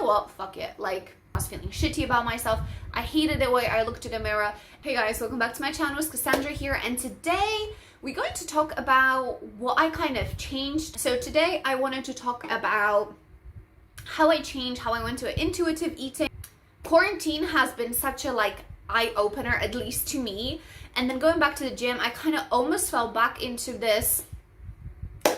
what, fuck it. Like, I was feeling shitty about myself. I hated the way I looked in the mirror. Hey guys, welcome back to my channel. It's Cassandra here, and today we're going to talk about what I kind of changed. So today I wanted to talk about how I changed, how I went to intuitive eating. Quarantine has been such a eye-opener, at least to me. And then going back to the gym, I kind of almost fell back into this,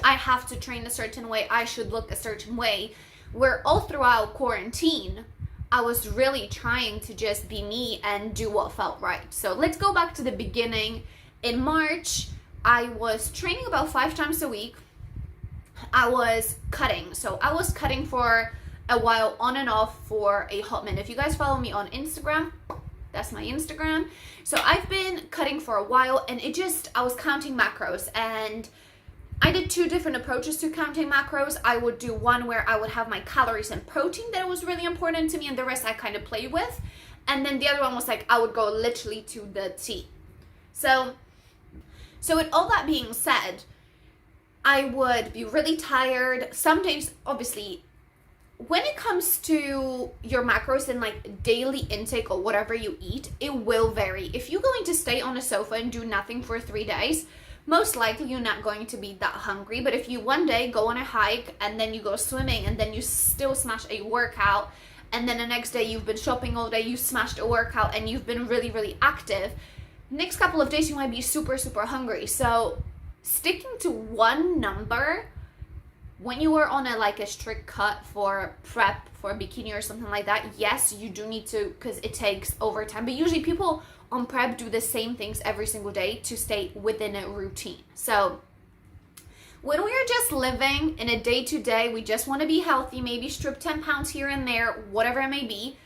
I have to train a certain way, I should look a certain way, where all throughout quarantine, I was really trying to just be me and do what felt right. So let's go back to the beginning. In March, I was training about 5 times a week. I was cutting. So I was cutting for a while, on and off for a hot minute. If you guys follow me on Instagram, that's my Instagram. So I've been cutting for a while, and I was counting macros, and I did 2 different approaches to counting macros. I would do one where I would have my calories and protein that was really important to me, and the rest I kind of played with. And then the other one was I would go literally to the T. So with all that being said, I would be really tired. Some days, obviously, when it comes to your macros and daily intake or whatever you eat, it will vary. If you're going to stay on a sofa and do nothing for 3 days, most likely you're not going to be that hungry. But if you one day go on a hike and then you go swimming and then you still smash a workout, and then the next day you've been shopping all day, you smashed a workout, and you've been really, really active, next couple of days you might be super, super hungry. So sticking to one number when you are on a strict cut for prep for a bikini or something like that, yes, you do need to, because it takes overtime. But usually people on prep do the same things every single day to stay within a routine. So when we're just living in a day-to-day, we just want to be healthy, maybe strip 10 pounds here and there, whatever it may be,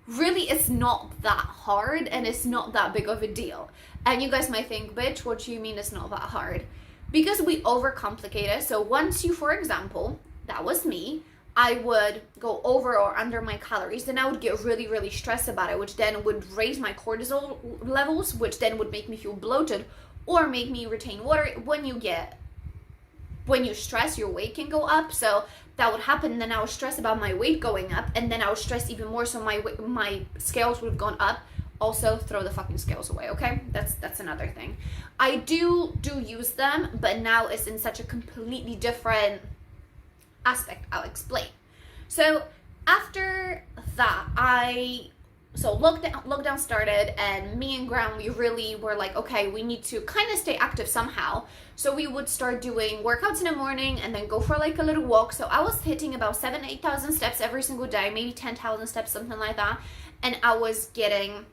really it's not that hard, and it's not that big of a deal. And you guys might think, bitch, what do you mean it's not that hard? Because we overcomplicate it. So once you, for example, that was me, I would go over or under my calories, then I would get really, really stressed about it, which then would raise my cortisol levels, which then would make me feel bloated or make me retain water. When you stress, your weight can go up. So that would happen. Then I was stressed about my weight going up, and then I was stressed even more, so my scales would have gone up. Also, throw the fucking scales away, okay? That's another thing. I do use them, but now it's in such a completely different aspect. I'll explain. So after that, lockdown started, and me and Graham, we really were like, okay, we need to kind of stay active somehow. So we would start doing workouts in the morning and then go for a little walk. So I was hitting about 7,000-8,000 steps every single day, maybe 10,000 steps, something like that. And I was getting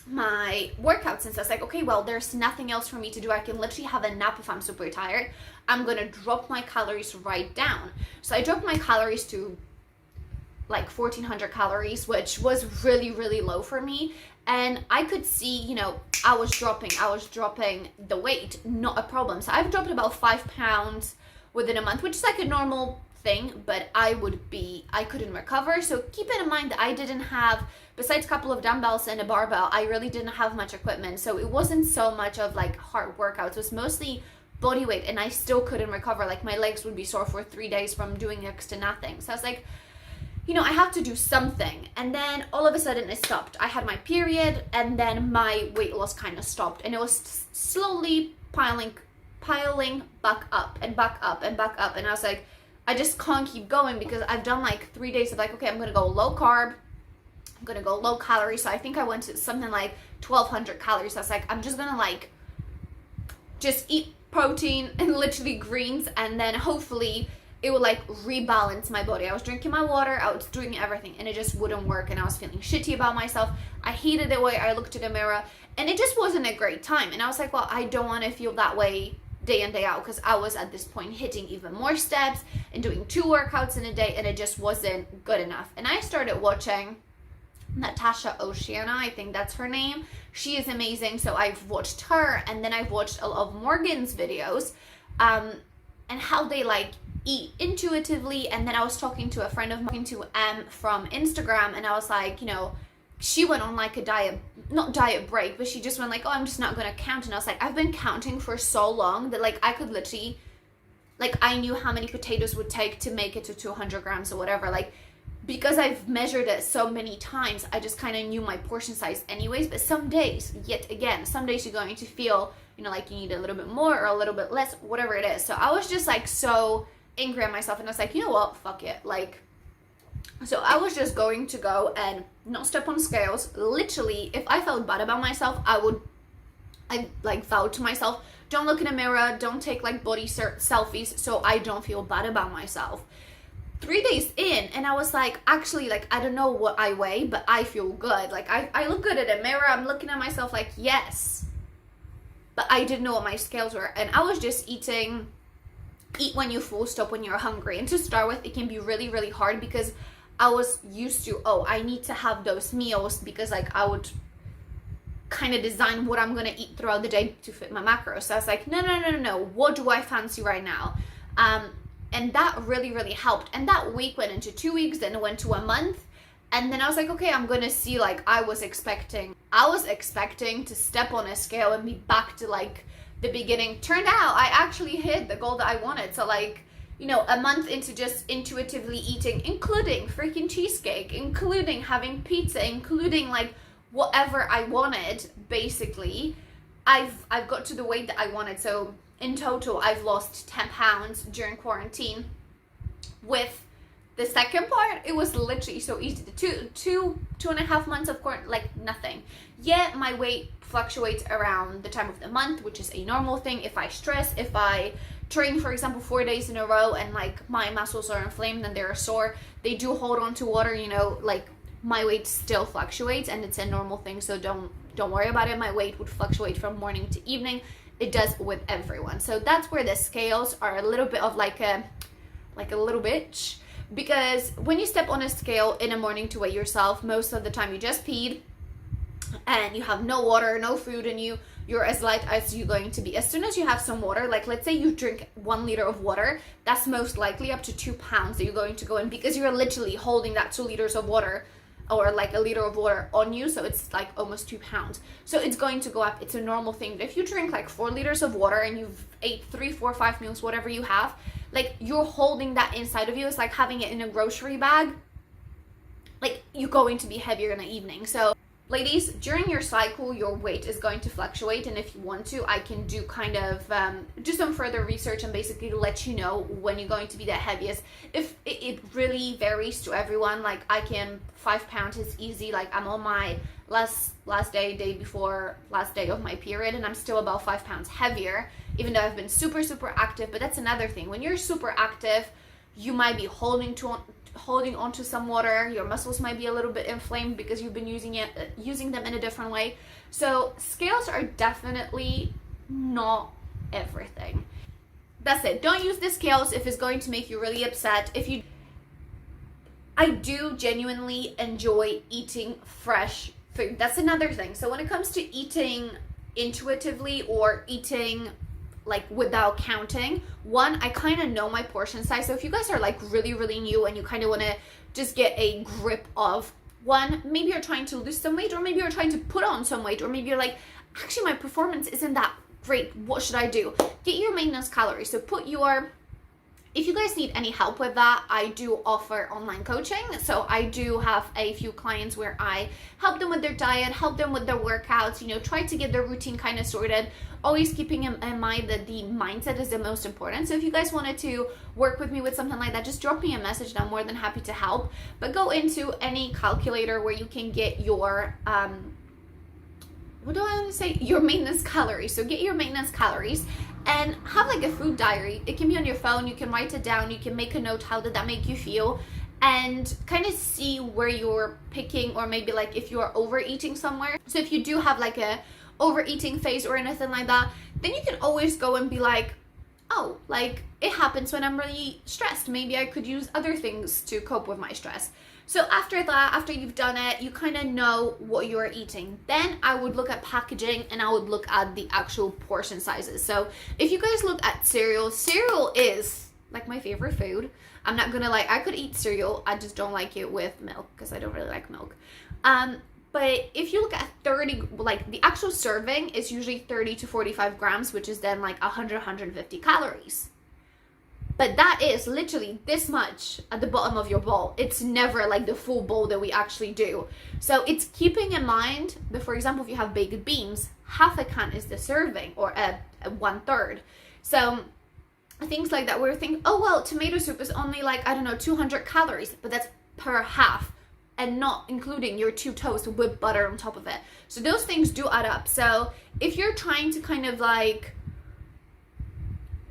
my workouts, and so I was like, okay, well, there's nothing else for me to do. I can literally have a nap if I'm super tired. I'm gonna drop my calories right down. So I dropped my calories to 1,400 calories, which was really, really low for me. And I could see, I was dropping the weight, not a problem. So I've dropped about 5 pounds within a month, which is a normal thing, but I couldn't recover. So keep in mind that I didn't have, besides a couple of dumbbells and a barbell, I really didn't have much equipment. So it wasn't so much of hard workouts. It was mostly body weight, and I still couldn't recover. My legs would be sore for 3 days from doing next to nothing. So I was like, I have to do something. And then all of a sudden it stopped. I had my period, and then my weight loss kind of stopped, and it was slowly piling back up and back up and back up. And I was like, I just can't keep going, because I've done 3 days of okay, I'm gonna go low carb, I'm gonna go low calorie. So I think I went to something 1,200 calories. So I was like, I'm just gonna just eat protein and literally greens, and then hopefully it would rebalance my body. I was drinking my water, I was doing everything, and it just wouldn't work, and I was feeling shitty about myself. I hated the way I looked in the mirror, and it just wasn't a great time. And I was like, well, I don't want to feel that way day in, day out, because I was at this point hitting even more steps and doing 2 workouts in a day, and it just wasn't good enough. And I started watching Natasha Oceana, I think that's her name. She is amazing. So I've watched her, and then I've watched a lot of Morgan's videos, and how they eat intuitively. And then I was talking to a friend of mine, to M from Instagram, and I was like, she went on a not diet break, but she just went oh, I'm just not gonna count. And I was like, I've been counting for so long that I could literally, I knew how many potatoes would take to make it to 200 grams or whatever. because I've measured it so many times, I just kind of knew my portion size anyways. But some days, yet again, some days you're going to feel, you know, like you need a little bit more or a little bit less, whatever it is. So I was just like so angry at myself, and I was like, you know what, fuck it. Like, so I was just going to go and not step on scales. Literally, if I felt bad about myself, I like vowed to myself, don't look in a mirror, don't take like body selfies so I don't feel bad about myself. 3 days in, and I was like, actually, like, I don't know what I weigh, but I feel good. Like, I look good in a mirror. I'm looking at myself like, yes. But I didn't know what my scales were. And I was just eat when you're full, stop when you're hungry. And to start with, it can be really, really hard because I was used to, I need to have those meals because like I would kind of design what I'm going to eat throughout the day to fit my macros. So I was like, no. What do I fancy right now? And that really, really helped. And that week went into 2 weeks, then it went to a month. And then I was like, okay, I'm going to see, like, I was expecting to step on a scale and be back to like the beginning. Turned out I actually hit the goal that I wanted. So like, you know, a month into just intuitively eating, including freaking cheesecake, including having pizza, including like whatever I wanted, basically, I've got to the weight that I wanted. So in total, I've lost 10 pounds during quarantine. With the second part, it was literally so easy. Two and a half months of quarantine, like nothing. Yeah, my weight fluctuates around the time of the month, which is a normal thing. If I stress, if I train, for example, 4 days in a row and like my muscles are inflamed and they're sore, they do hold on to water, you know, like my weight still fluctuates and it's a normal thing. So don't worry about it. My weight would fluctuate from morning to evening. It does with everyone. So that's where the scales are a little bit of like a little bitch, because when you step on a scale in the morning to weigh yourself, most of the time you just peed and you have no water, no food, and you're as light as you're going to be. As soon as you have some water, like let's say you drink 1 liter of water, that's most likely up to 2 pounds that you're going to go in, because you're literally holding that 2 liters of water or like a liter of water on you. So it's like almost 2 pounds. So it's going to go up. It's a normal thing. But if you drink like 4 liters of water and you've ate 3, 4, 5 meals, whatever you have, like you're holding that inside of you. It's like having it in a grocery bag. Like you're going to be heavier in the evening. So ladies, during your cycle, your weight is going to fluctuate. And if you want to, I can do kind of do some further research and basically let you know when you're going to be the heaviest. If it really varies to everyone. Like 5 pounds is easy. Like I'm on my day before last day of my period, and I'm still about 5 pounds heavier, even though I've been super, super active. But that's another thing. When you're super active, you might be holding onto some water. Your muscles might be a little bit inflamed because you've been using them in a different way. So scales are definitely not everything. That's it. Don't use the scales if it's going to make you really upset. I do genuinely enjoy eating fresh food. That's another thing. So when it comes to eating intuitively or eating like without counting, one, I kind of know my portion size. So if you guys are like really, really new and you kind of want to just get a grip of, one, maybe you're trying to lose some weight, or maybe you're trying to put on some weight, or maybe you're like, actually my performance isn't that great, what should I do? Get your maintenance calories. So if you guys need any help with that, I do offer online coaching. So I do have a few clients where I help them with their diet, help them with their workouts, you know, try to get their routine kind of sorted, always keeping in mind that the mindset is the most important. So if you guys wanted to work with me with something like that, just drop me a message and I'm more than happy to help. But go into any calculator where you can get your, your maintenance calories. So get your maintenance calories and have like a food diary. It can be on your phone. You can write it down. You can make a note. How did that make you feel? And kind of see where you're picking, or maybe like if you're overeating somewhere. So if you do have like a overeating phase or anything like that, then you can always go and be like, oh, like it happens when I'm really stressed. Maybe I could use other things to cope with my stress. So after that, after you've done it, you kind of know what you're eating. Then I would look at packaging and I would look at the actual portion sizes. So if you guys look at cereal is like my favorite food. I'm not gonna lie, I could eat cereal. I just don't like it with milk because I don't really like milk. But if you look at 30, like the actual serving is usually 30 to 45 grams, which is then like 100, 150 calories. But that is literally this much at the bottom of your bowl. It's never like the full bowl that we actually do. So it's keeping in mind that, for example, if you have baked beans, half a can is the serving, or a 1/3. So things like that, we're thinking, oh, well, tomato soup is only like, I don't know, 200 calories, but that's per half, and not including your 2 toasts with butter on top of it. So those things do add up. So if you're trying to kind of like,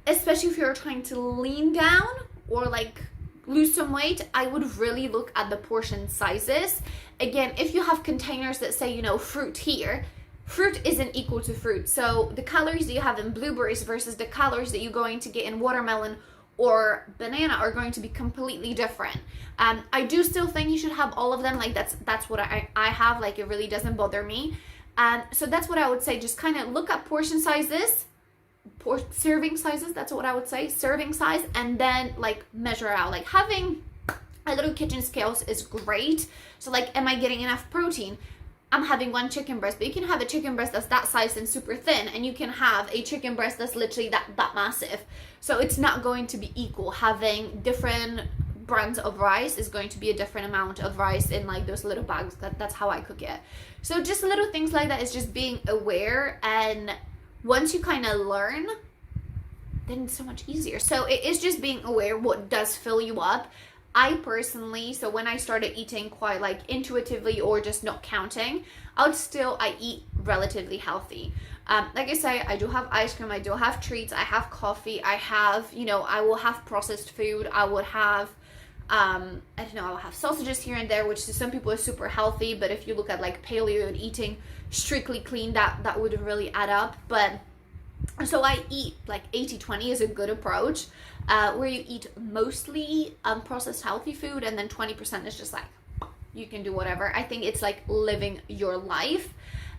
especially if you're trying to lean down or like lose some weight, I would really look at the portion sizes. Again, if you have containers that say, you know, fruit here, fruit isn't equal to fruit. So the calories that you have in blueberries versus the calories that you're going to get in watermelon or banana are going to be completely different. I do still think you should have all of them. Like that's what I have. Like, it really doesn't bother me. So that's what I would say. Just kind of look at portion sizes, serving sizes. That's what I would say. Serving size, and then like measure out. Like, having a little kitchen scales is great. So like, am I getting enough protein? I'm having 1 chicken breast, but you can have a chicken breast that's that size and super thin, and you can have a chicken breast that's literally that massive. So it's not going to be equal. Having different brands of rice is going to be a different amount of rice in like those little bags. That's how I cook it. So just little things like that is just being aware, and once you kind of learn, then it's so much easier. So it is just being aware what does fill you up. I personally, so when I started eating quite like intuitively or just not counting, I eat relatively healthy. Like I say, I do have ice cream, I do have treats, I have coffee, I have, you know, I will have processed food, I would have, I don't know, I'll have sausages here and there, which to some people is super healthy, but if you look at like paleo and eating strictly clean, that wouldn't really add up. But so I eat like 80-20 is a good approach, where you eat mostly processed healthy food, and then 20% is just like, you can do whatever. I think it's like living your life.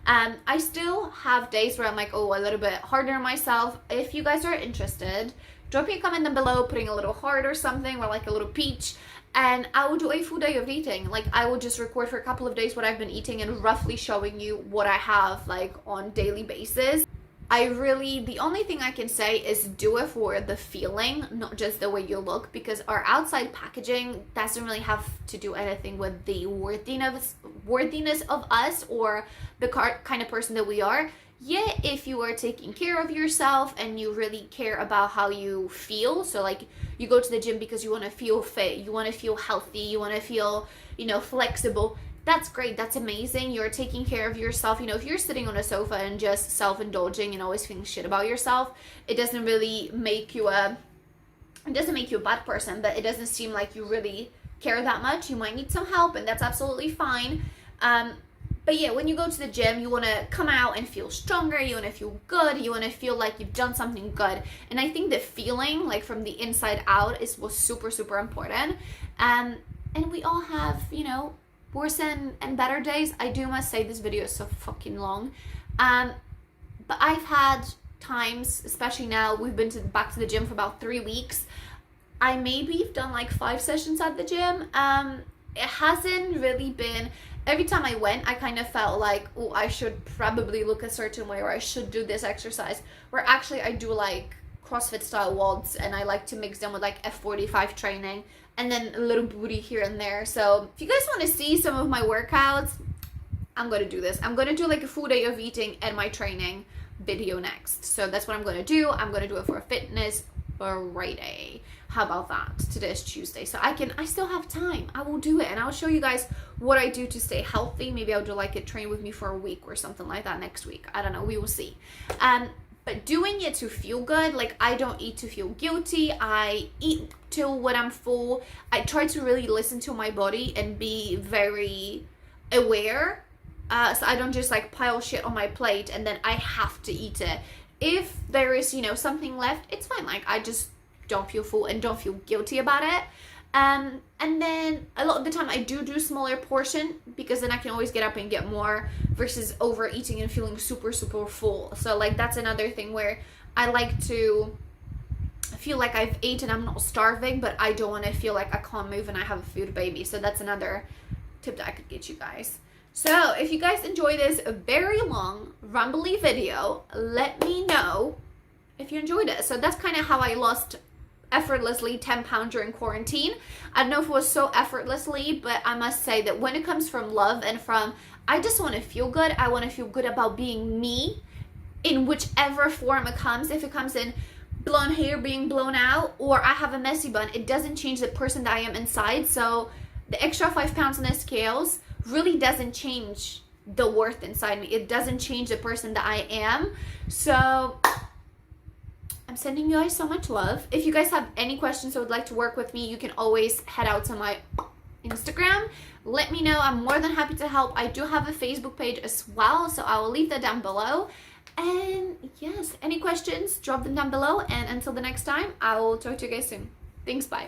I still have days where I'm like, oh, a little bit harder on myself. If you guys are interested, drop me a comment down below, putting a little heart or something, or like a little peach, and I will do a full day of eating. Like, I will just record for a couple of days what I've been eating and roughly showing you what I have like on daily basis. The only thing I can say is do it for the feeling, not just the way you look, because our outside packaging doesn't really have to do anything with the worthiness of us or the kind of person that we are. Yeah, if you are taking care of yourself and you really care about how you feel, so like you go to the gym because you want to feel fit, you want to feel healthy, you want to feel, you know, flexible, that's great, that's amazing. You're taking care of yourself. You know, if you're sitting on a sofa and just self-indulging and always feeling shit about yourself, it doesn't really make you a bad person, but it doesn't seem like you really care that much. You might need some help, and that's absolutely fine. But yeah, when you go to the gym, you want to come out and feel stronger, you want to feel good, you want to feel like you've done something good. And I think the feeling like from the inside out was super, super important. And we all have, you know, worse and better days. I do must say this video is so fucking long. But I've had times, especially now, we've been back to the gym for about 3 weeks. I maybe have done like 5 sessions at the gym. It hasn't really been, every time I went, I kind of felt like, oh, I should probably look a certain way, or I should do this exercise. Where actually I do like CrossFit style WODs, and I like to mix them with like F45 training, and then a little booty here and there. So if you guys want to see some of my workouts, I'm going to do this. I'm going to do like a full day of eating and my training video next. So that's what I'm going to do. I'm going to do it for Fitness Friday. How about that? Today is Tuesday, so I still have time. I will do it, and I'll show you guys what I do to stay healthy. Maybe I'll do like a train with me for a week or something like that next week. I don't know. We will see. But doing it to feel good, like I don't eat to feel guilty. I eat till when I'm full. I try to really listen to my body and be very aware. So I don't just like pile shit on my plate and then I have to eat it. If there is, you know, something left, it's fine. Like I just don't feel full and don't feel guilty about it. And then a lot of the time I do smaller portion, because then I can always get up and get more, versus overeating and feeling super, super full. So like that's another thing where I like to feel like I've eaten, I'm not starving, but I don't want to feel like I can't move and I have a food baby. So that's another tip that I could get you guys. So if you guys enjoy this very long, rumbly video, let me know if you enjoyed it. So that's kind of how I lost effortlessly 10 pounds during quarantine. I don't know if it was so effortlessly, but I must say that when it comes from love and from, I just want to feel good. I want to feel good about being me in whichever form it comes. If it comes in blown hair being blown out, or I have a messy bun, it doesn't change the person that I am inside. So the extra 5 pounds on the scales really doesn't change the worth inside me. It doesn't change the person that I am. So I'm sending you guys so much love. If you guys have any questions or would like to work with me, you can always head out to my Instagram. Let me know. I'm more than happy to help. I do have a Facebook page as well, so I will leave that down below. And yes, any questions, drop them down below. And until the next time, I will talk to you guys soon. Thanks, bye.